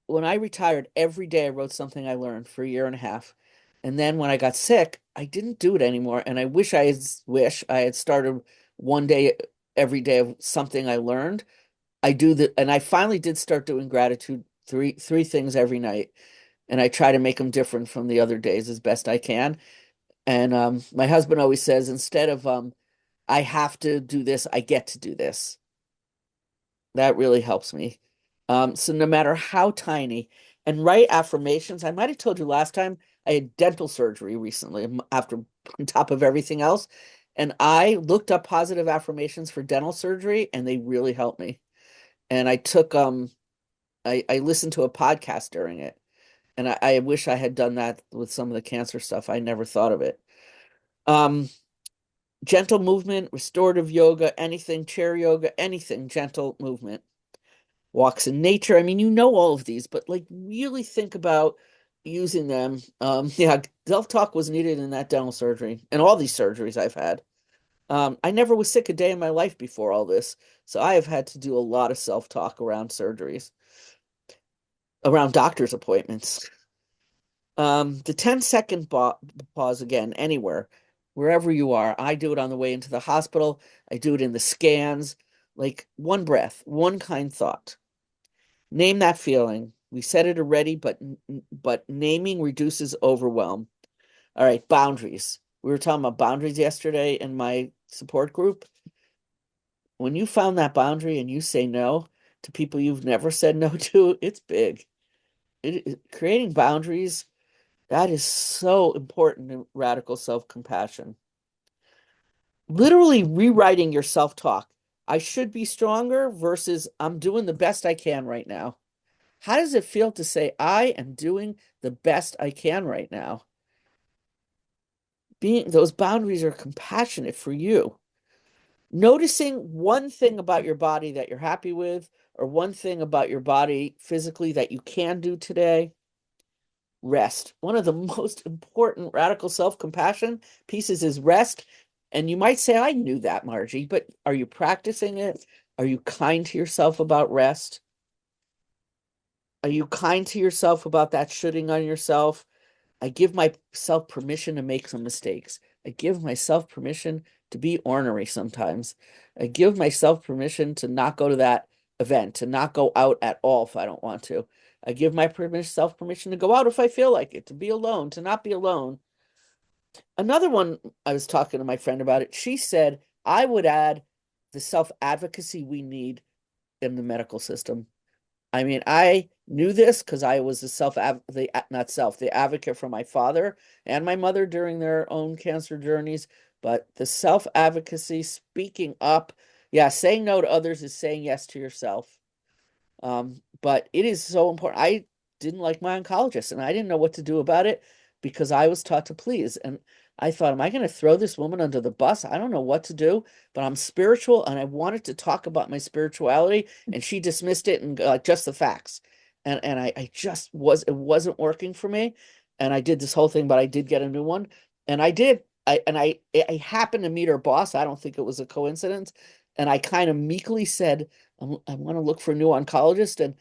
When I retired, every day I wrote something I learned for a year and a half. And then when I got sick, I didn't do it anymore. And I wish I had started one day every day of something I learned. I do that, and I finally did start doing gratitude, three things every night. And I try to make them different from the other days as best I can. And my husband always says, instead of I have to do this, I get to do this. That really helps me. So no matter how tiny, and write affirmations. I might have told you last time I had dental surgery recently after on top of everything else. And I looked up positive affirmations for dental surgery and they really helped me. And I took I listened to a podcast during it. And I wish I had done that with some of the cancer stuff. I never thought of it. Um, Gentle movement, restorative yoga, anything, chair yoga, anything, gentle movement. Walks in nature. I mean, all of these, but like really think about using them. Yeah, self-talk was needed in that dental surgery and all these surgeries I've had. I never was sick a day in my life before all this. So I have had to do a lot of self-talk around surgeries, around doctor's appointments. The 10-second pause again, anywhere, wherever you are. I do it on the way into the hospital. I do it in the scans, like one breath, one kind thought. Name that feeling. We said it already, but naming reduces overwhelm. All right, boundaries. We were talking about boundaries yesterday in my support group. When you found that boundary and you say no to people you've never said no to, it's big. Creating boundaries, that is so important in radical self-compassion. Literally rewriting your self-talk. I should be stronger versus I'm doing the best I can right now. How does it feel to say, I am doing the best I can right now? Those boundaries are compassionate for you. Noticing one thing about your body that you're happy with, or one thing about your body physically that you can do today. Rest. One of the most important radical self-compassion pieces is rest. And you might say, I knew that, Margie, but are you practicing it? Are you kind to yourself about rest? Are you kind to yourself about that shooting on yourself? I give myself permission to make some mistakes. I give myself permission to be ornery sometimes. I give myself permission to not go to that event, to not go out at all if I don't want to. I give myself permission to go out if I feel like it, to be alone, to not be alone. Another one, I was talking to my friend about it. She said, I would add the self-advocacy we need in the medical system. I mean, I knew this because I was the advocate for my father and my mother during their own cancer journeys. But the self-advocacy, speaking up, yeah, saying no to others is saying yes to yourself. But it is so important. I didn't like my oncologist and I didn't know what to do about it because I was taught to please. And I thought, am I going to throw this woman under the bus? I don't know what to do, but I'm spiritual and I wanted to talk about my spirituality, and she dismissed it and just the facts. And I just it wasn't working for me. And I did this whole thing, but I did get a new one. And I did. I happened to meet her boss. I don't think it was a coincidence. And I kind of meekly said, I want to look for a new oncologist. And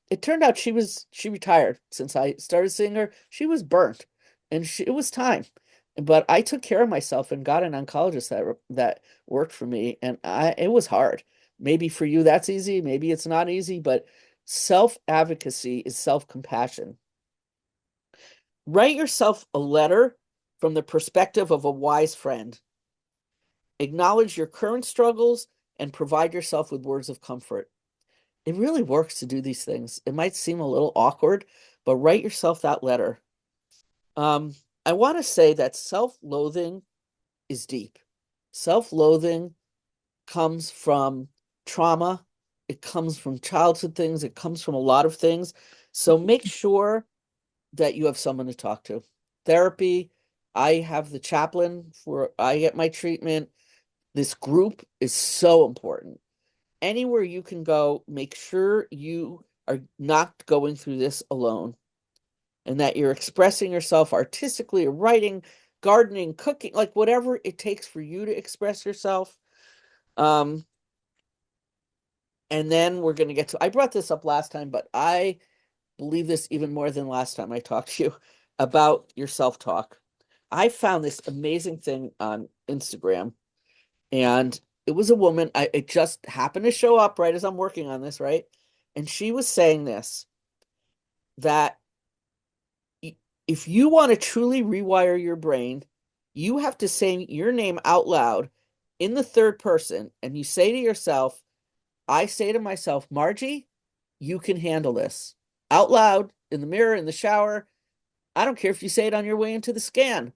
it turned out she retired since I started seeing her. She was burnt and it was time. But I took care of myself and got an oncologist that worked for me. And it was hard. Maybe for you that's easy. Maybe it's not easy, but self-advocacy is self-compassion. Write yourself a letter from the perspective of a wise friend. Acknowledge your current struggles and provide yourself with words of comfort. It really works to do these things. It might seem a little awkward, but write yourself that letter. I want to say that self-loathing is deep. Self-loathing comes from trauma. It comes from childhood things. It comes from a lot of things. So make sure that you have someone to talk to. Therapy. I have the chaplain I get my treatment. This group is so important. Anywhere you can go, make sure you are not going through this alone and that you're expressing yourself artistically or writing, gardening, cooking, like whatever it takes for you to express yourself. And then we're going to get to, I brought this up last time, but I believe this even more than last time I talked to you about your self-talk. I found this amazing thing on Instagram, and it was a woman. It just happened to show up right as I'm working on this, right? And she was saying this, that if you want to truly rewire your brain, you have to say your name out loud in the third person. And you say to yourself, I say to myself, Margie, you can handle this. Out loud, in the mirror, in the shower. I don't care if you say it on your way into the scan.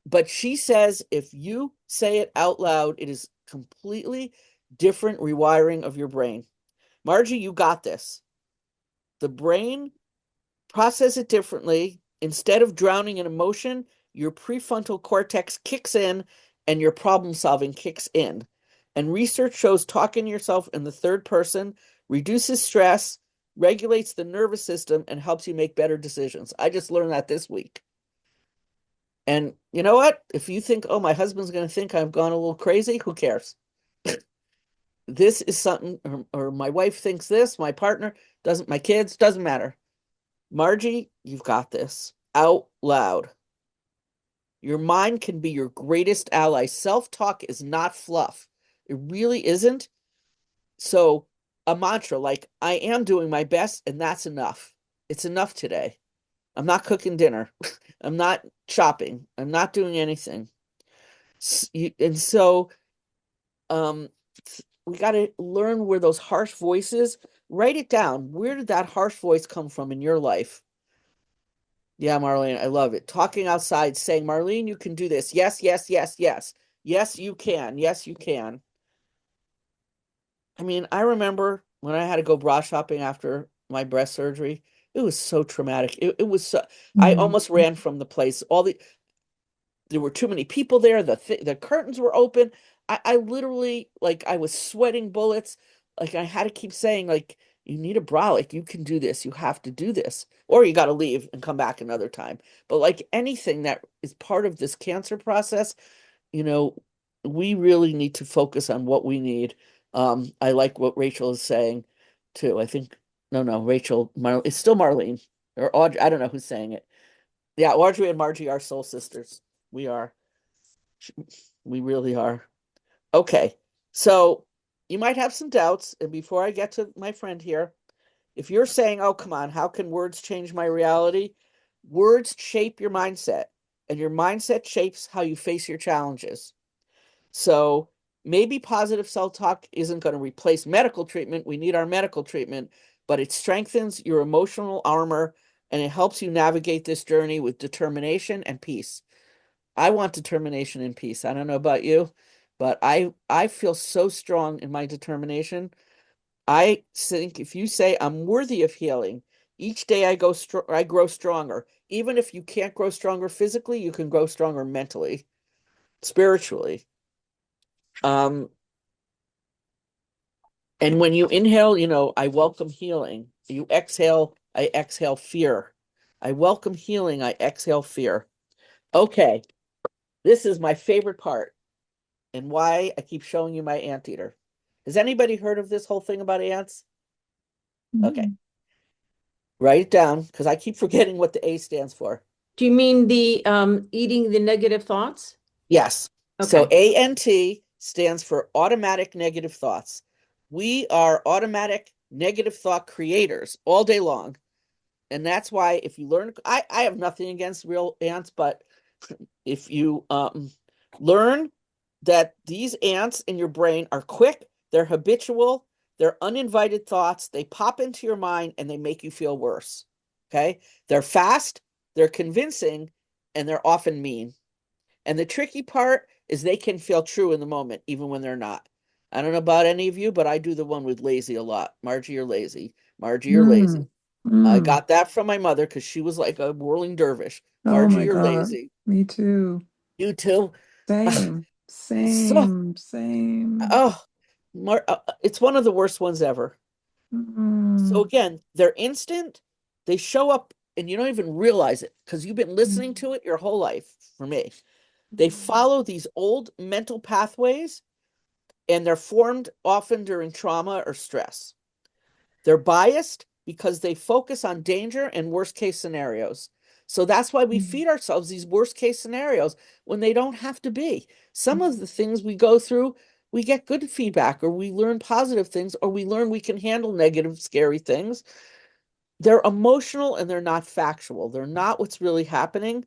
But she says if you say it out loud, it is completely different rewiring of your brain. Margie, you got this. The brain processes it differently. Instead of drowning in emotion, your prefrontal cortex kicks in and your problem solving kicks in. And research shows talking to yourself in the third person reduces stress, regulates the nervous system, and helps you make better decisions. I just learned that this week. And you know what? If you think, oh, my husband's going to think I've gone a little crazy, who cares? This is something, or my wife thinks this, my partner doesn't, my kids, doesn't matter. Margie, you've got this. Out loud. Your mind can be your greatest ally. Self-talk is not fluff. It really isn't. So a mantra like, I am doing my best and that's enough, It's enough today. I'm not cooking dinner. I'm not shopping. I'm not doing anything. And so um, we got to learn where those harsh voices, write it down. Where did that harsh voice come from in your life? Yeah, Marlene, I love it. Talking outside, saying, Marlene, you can do this. Yes, yes, yes, yes. Yes, you can. Yes, you can. I mean, I remember when I had to go bra shopping after my breast surgery. It was so traumatic. It was so, I almost ran from the place. There were too many people there. The curtains were open. I literally, like, I was sweating bullets. Like, I had to keep saying, like, you need a bra. Like, you can do this. You have to do this. Or you got to leave and come back another time. But like anything that is part of this cancer process, you know, we really need to focus on what we need. I like what Rachel is saying too. I think, no, Rachel, it's still Marlene or Audrey. I don't know who's saying it. Yeah, Audrey and Margie are soul sisters. We are. We really are. Okay. So you might have some doubts. And before I get to my friend here, if you're saying, oh, come on, how can words change my reality? Words shape your mindset, and your mindset shapes how you face your challenges. So maybe positive self-talk isn't going to replace medical treatment. We need our medical treatment, but it strengthens your emotional armor and it helps you navigate this journey with determination and peace. I want determination and peace. I don't know about you, but I feel so strong in my determination. I think if you say I'm worthy of healing, each day I grow stronger. Even if you can't grow stronger physically, you can grow stronger mentally, spiritually. Um, and when you inhale, I welcome healing. You exhale, I exhale fear. I welcome healing, I exhale fear. Okay, this is my favorite part and why I keep showing you my anteater. Has anybody heard of this whole thing about ants? Okay, write it down because I keep forgetting what the A stands for. Do you mean the eating the negative thoughts? Yes. So Okay. ANT stands for automatic negative thoughts. We are automatic negative thought creators all day long. And that's why if you learn, I have nothing against real ants, but if you learn that these ants in your brain are quick, they're habitual, they're uninvited thoughts, they pop into your mind and they make you feel worse. Okay. They're fast, they're convincing, and they're often mean. And the tricky part is they can feel true in the moment, even when they're not. I don't know about any of you, but I do the one with lazy a lot. Margie, you're lazy. Margie, you're lazy. I got that from my mother because she was like a whirling dervish. Oh Margie, my you're God. lazy. Me too. You too. Same. So, Same. Same. oh, it's one of the worst ones ever. So Mm. again, they're instant. They show up and you don't even realize it because you've been listening to it your whole life. For me, they follow these old mental pathways and they're formed often during trauma or stress. They're biased because they focus on danger and worst case scenarios. So that's why we feed ourselves these worst case scenarios when they don't have to be. Some of the things we go through, we get good feedback or we learn positive things or we learn we can handle negative, scary things. They're emotional and they're not factual. They're not what's really happening.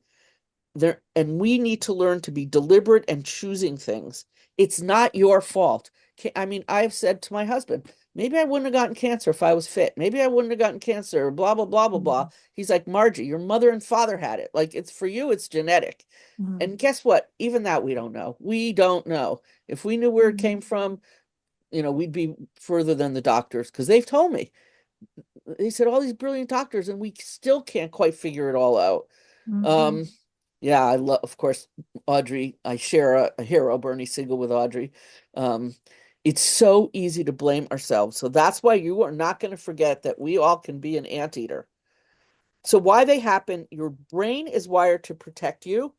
And we need to learn to be deliberate and choosing things. It's not your fault. I mean, I've said to my husband, maybe I wouldn't have gotten cancer if I was fit. Maybe I wouldn't have gotten cancer, blah, blah, blah, blah, blah. He's like, Margie, your mother and father had it. Like, it's for you, it's genetic. And guess what? Even that we don't know. We don't know. If we knew where it came from, we'd be further than the doctors because they've told me. They said all these brilliant doctors, and we still can't quite figure it all out. Um, yeah, I love, of course, Audrey. I share a hero, Bernie Siegel, with Audrey. Um, it's so easy to blame ourselves. So that's why you are not going to forget that we all can be an anteater. So why they happen, your brain is wired to protect you.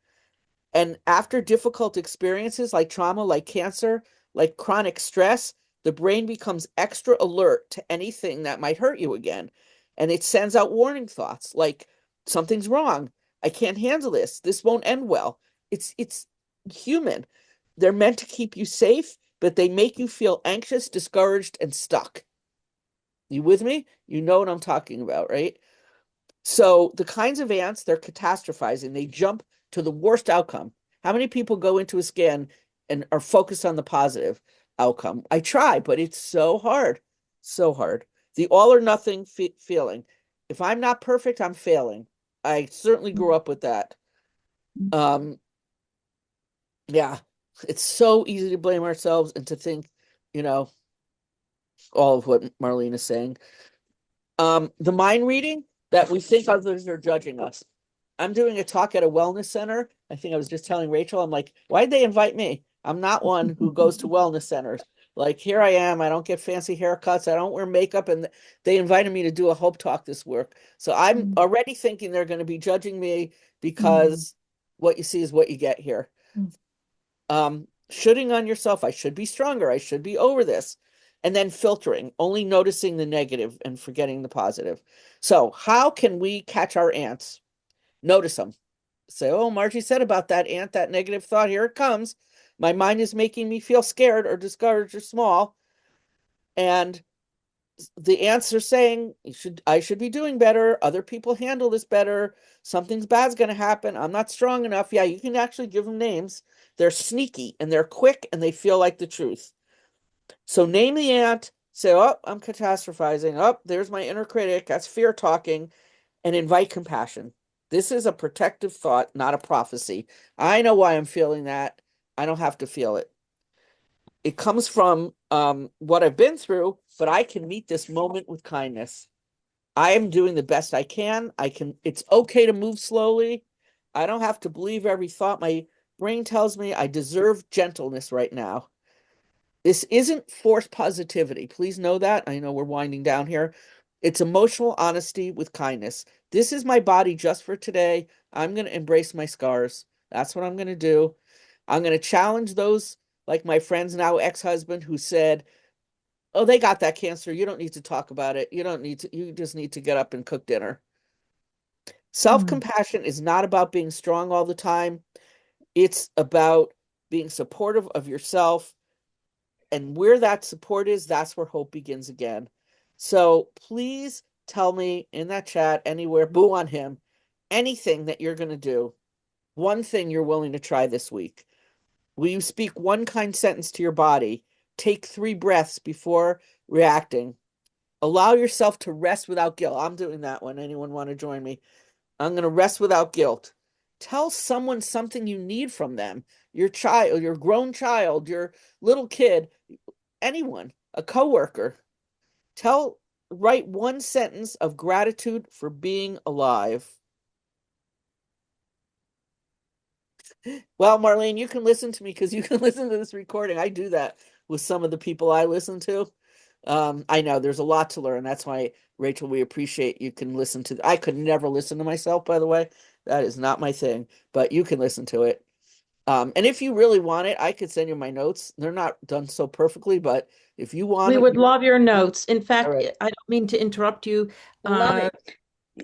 And after difficult experiences like trauma, like cancer, like chronic stress, the brain becomes extra alert to anything that might hurt you again. And it sends out warning thoughts like something's wrong. I can't handle this. This won't end well. It's human. They're meant to keep you safe, but they make you feel anxious, discouraged, and stuck. You with me? You know what I'm talking about, right? So the kinds of ants, they're catastrophizing. They jump to the worst outcome. How many people go into a scan and are focused on the positive outcome? I try, but it's so hard. So hard. The all or nothing feeling. If I'm not perfect, I'm failing. I certainly grew up with that. Yeah, it's so easy to blame ourselves and to think, you know, all of what Marlene is saying. The mind reading that we think others are judging us. I'm doing a talk at a wellness center. I think I was just telling Rachel, I'm like, why'd they invite me? I'm not one who goes to wellness centers. Like, here I am. I don't get fancy haircuts. I don't wear makeup. And they invited me to do a hope talk this work. So I'm already thinking they're going to be judging me because what you see is what you get here. Shooting on yourself. I should be stronger. I should be over this. And then filtering, only noticing the negative and forgetting the positive. So how can we catch our ants? Notice them. Say, oh, Margie said about that ant, that negative thought, here it comes. My mind is making me feel scared or discouraged or small. And the ants are saying, I should be doing better. Other people handle this better. Something's bad's going to happen. I'm not strong enough. Yeah, you can actually give them names. They're sneaky and they're quick and they feel like the truth. So name the ant, say, oh, I'm catastrophizing. Oh, there's my inner critic. That's fear talking, and invite compassion. This is a protective thought, not a prophecy. I know why I'm feeling that. I don't have to feel it. It comes from what I've been through, but I can meet this moment with kindness. I am doing the best I can. It's okay to move slowly. I don't have to believe every thought. My brain tells me I deserve gentleness right now. This isn't forced positivity. Please know that. I know we're winding down here. It's emotional honesty with kindness. This is my body just for today. I'm going to embrace my scars. That's what I'm going to do. I'm going to challenge those, like my friend's now ex-husband, who said, oh, they got that cancer. You don't need to talk about it. You just need to get up and cook dinner. Self-compassion is not about being strong all the time. It's about being supportive of yourself. And where that support is, that's where hope begins again. So please tell me in that chat, anywhere, boo on him, anything that you're going to do, one thing you're willing to try this week. Will you speak one kind sentence to your body? Take 3 breaths before reacting. Allow yourself to rest without guilt. I'm doing that one. Anyone want to join me? I'm going to rest without guilt. Tell someone something you need from them. Your child, your grown child, your little kid, anyone, a coworker. Write one sentence of gratitude for being alive. Well, Marlene, you can listen to me because you can listen to this recording. I do that with some of the people I listen to. I know there's a lot to learn. That's why, Rachel, we appreciate you can listen to. I could never listen to myself, by the way. That is not my thing, but you can listen to it. And if you really want it, I could send you my notes. They're not done so perfectly, but if you want We it, would love your notes. In fact, right. I don't mean to interrupt you. Love it.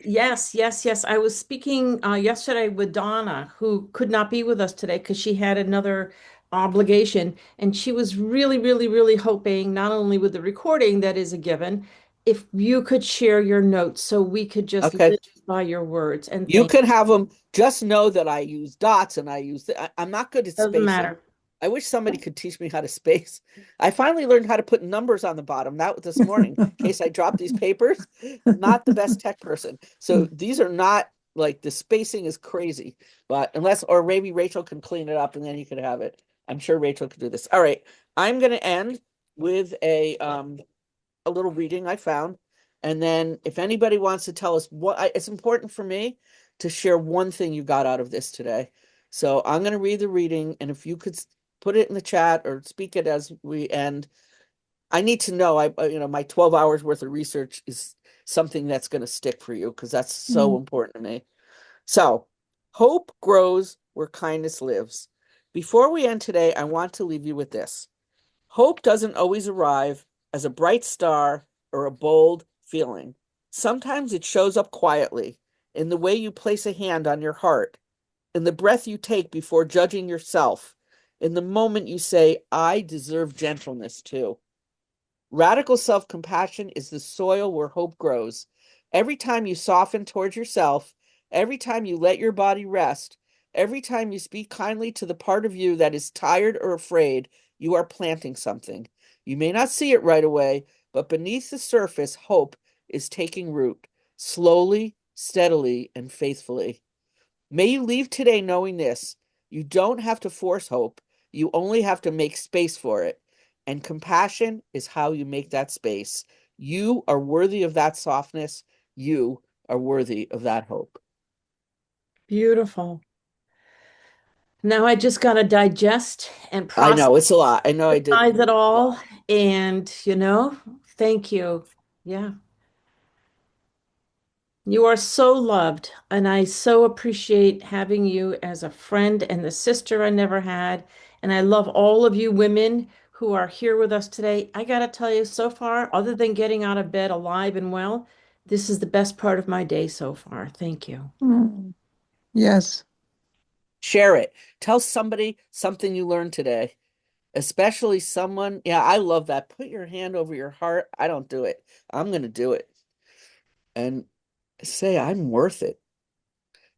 Yes, yes, yes. I was speaking yesterday with Donna, who could not be with us today because she had another obligation. And she was really, really, really hoping, not only with the recording that is a given, if you could share your notes so we could just Okay. live by your words. And You thank can have them. Just know that I use dots and I'm not good at doesn't spacing. matter. I wish somebody could teach me how to space. I finally learned how to put numbers on the bottom. That was this morning, in case I drop these papers. Not the best tech person. So these are not like the spacing is crazy. But or maybe Rachel can clean it up and then you could have it. I'm sure Rachel could do this. All right. I'm going to end with a little reading I found. And then if anybody wants to tell us it's important for me to share one thing you got out of this today. So I'm going to read the reading, and if you could put it in the chat or speak it as we end. I need to know, my 12 hours worth of research is something that's going to stick for you because that's so important to me. So hope grows where kindness lives. Before we end today, I want to leave you with this. Hope doesn't always arrive as a bright star or a bold feeling. Sometimes it shows up quietly in the way you place a hand on your heart, in the breath you take before judging yourself, in the moment you say, I deserve gentleness too. Radical self-compassion is the soil where hope grows, Every time you soften towards yourself, every time you let your body rest, every time you speak kindly to the part of you that is tired or afraid, you are planting something. You may not see it right away, but beneath the surface, hope is taking root, slowly, steadily, and faithfully. May you leave today knowing this. You don't have to force hope. You only have to make space for it. And compassion is how you make that space. You are worthy of that softness. You are worthy of that hope. Beautiful. Now I just got to digest and I process know it's a lot. I know I did it a all. lot. And, thank you. Yeah. You are so loved, and I so appreciate having you as a friend and the sister I never had. And I love all of you women who are here with us today. I got to tell you, so far, other than getting out of bed alive and well, this is the best part of my day so far. Thank you. Yes. Share it. Tell somebody something you learned today, especially someone. Yeah, I love that. Put your hand over your heart. I don't do it. I'm going to do it and say, I'm worth it.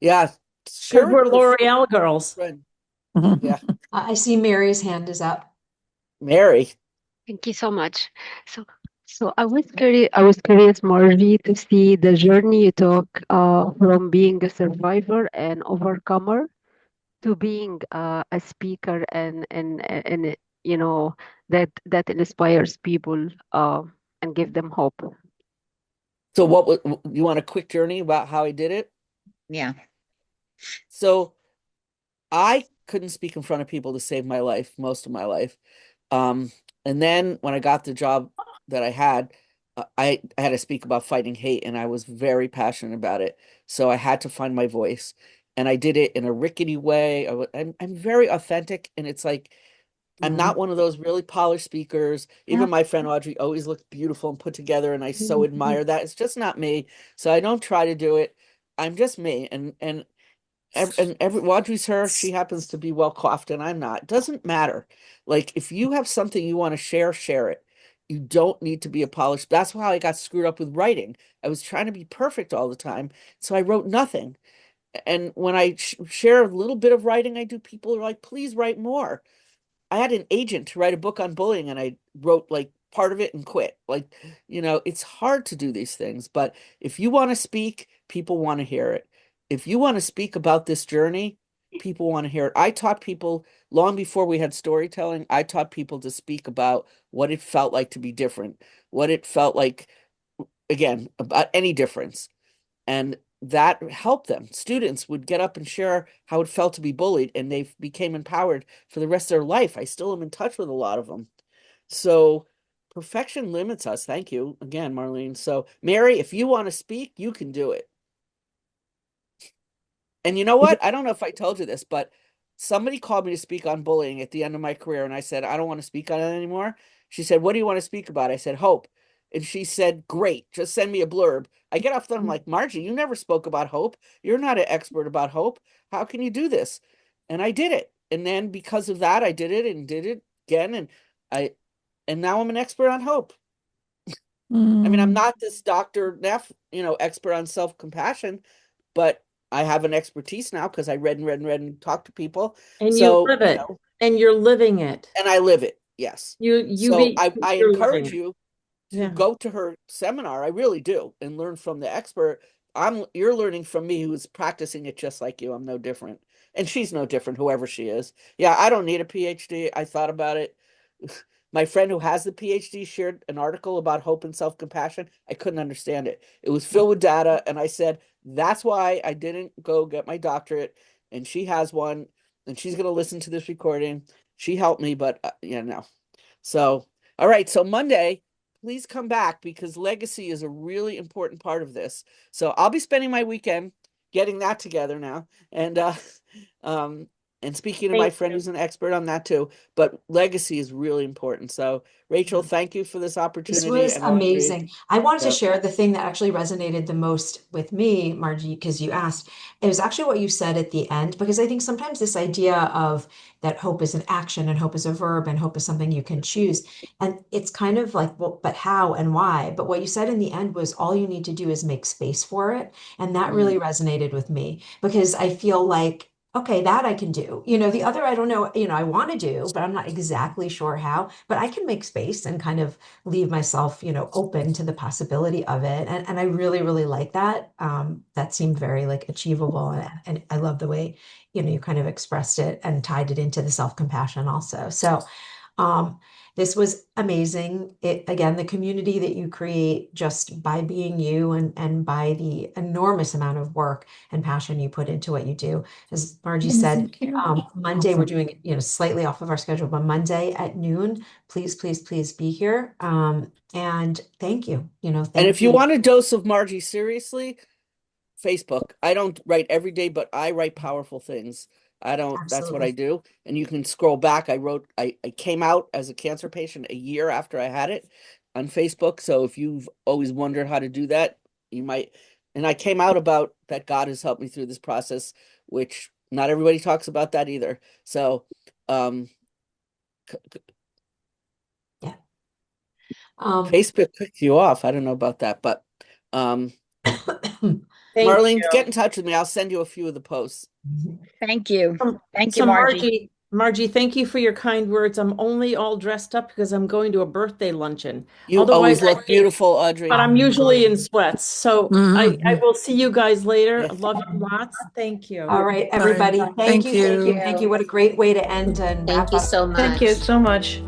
Yeah, Because share it we're with a L'Oreal girls. friend. Yeah, I see Mary's hand is up. Mary. Thank you so much. So, so I was curious, Margie, to see the journey you took from being a survivor and overcomer to being a speaker and that inspires people and give them hope. So what you want a quick journey about how I did it? Yeah. So I couldn't speak in front of people to save my life, most of my life. Um, and then when I got the job that I had, I had to speak about fighting hate, and I was very passionate about it. So I had to find my voice, and I did it in a rickety way. I'm very authentic, and it's like I'm not one of those really polished speakers. Even my friend Audrey always looks beautiful and put together, and I so admire that. It's just not me. So I don't try to do it. I'm just me, and every Audrey's her, she happens to be well coiffed and I'm not. It doesn't matter. Like if you have something you want to share, share it. You don't need to be a polished. That's why I got screwed up with writing. I was trying to be perfect all the time, so I wrote nothing. And when I share a little bit of writing I do, people are like, please write more. I had an agent to write a book on bullying and I wrote like part of it and quit. Like, it's hard to do these things, but if you want to speak, people want to hear it. If you want to speak about this journey, people want to hear it. I taught people long before we had storytelling, I taught people to speak about what it felt like to be different, what it felt like, again, about any difference. And that helped them. Students would get up and share how it felt to be bullied, and they became empowered for the rest of their life. I still am in touch with a lot of them. So perfection limits us. Thank you again, Marlene. So, Mary, if you want to speak, you can do it. And you know what? I don't know if I told you this, but somebody called me to speak on bullying at the end of my career, and I said, I don't want to speak on it anymore. She said, what do you want to speak about? I said, hope. And she said, great, just send me a blurb. I get off there, I'm like, Margie, you never spoke about hope. You're not an expert about hope. How can you do this? And I did it. And then because of that, I did it and did it again. And now I'm an expert on hope. I mean, I'm not this Dr. Neff, expert on self-compassion, but I have an expertise now because I read and read and read and talked to people. And you So, live it, and you're living it. and I live it. Yes. So I you're living encourage it. you to Yeah. go to her seminar. I really do, and learn from the expert. You're learning from me who's practicing it just like you. I'm no different. And she's no different, whoever she is. Yeah, I don't need a PhD. I thought about it. My friend who has the PhD shared an article about hope and self-compassion. I couldn't understand it. It was filled with data, and I said, that's why I didn't go get my doctorate. And she has one, and she's going to listen to this recording. She helped me, but yeah, no. So, all right. So Monday, please come back because legacy is a really important part of this. So I'll be spending my weekend getting that together now, and um, And speaking to my Thank friend who's an expert on that too, but legacy is really important. So, Rachel, thank you for this This opportunity. was And Marji, amazing. I wanted to yeah. share the thing that actually resonated the most with me, Margie, because you asked. It was actually what you said at the end, because I think sometimes this idea of that hope is an action and hope is a verb and hope is something you can choose. And it's kind of like, well, but how and why? But what you said in the end was all you need to do is make space for it. And that really resonated with me because I feel like, okay, that I can do. The other, I don't know, I want to do, but I'm not exactly sure how, but I can make space and kind of leave myself, open to the possibility of it. And I really, really like that. That seemed very like achievable. And I love the way, you kind of expressed it and tied it into the self-compassion also. So um, this was amazing. Again, the community that you create just by being you and by the enormous amount of work and passion you put into what you do. As Margie said, Monday we're doing, slightly off of our schedule, but Monday at noon, please, please, please be here. And thank you. And Thank if you you. want a dose of Marji, seriously, Facebook. I don't write every day, but I write powerful things. I don't, that's what I Absolutely. do. And you can scroll back. I came out as a cancer patient a year after I had it on Facebook. So if you've always wondered how to do that, you might. And I came out about that God has helped me through this process, which not everybody talks about that either. So, Yeah. Facebook kicked you off. I don't know about that, but um, Thank Marlene, you. get in touch with me. I'll send you a few of the posts. Thank you. Thank you, So Margie. Margie, thank you for your kind words. I'm only all dressed up because I'm going to a birthday luncheon. You Otherwise, always look beautiful, but Audrey. I'm usually in sweats. So I Mhm. will see you guys later. Yeah. Love you lots. Thank you. All right, Bye. everybody. Thank Thank you. Thank you. you. Thank you. What a great way to end and Thank wrap you up. so Thank you much. so much.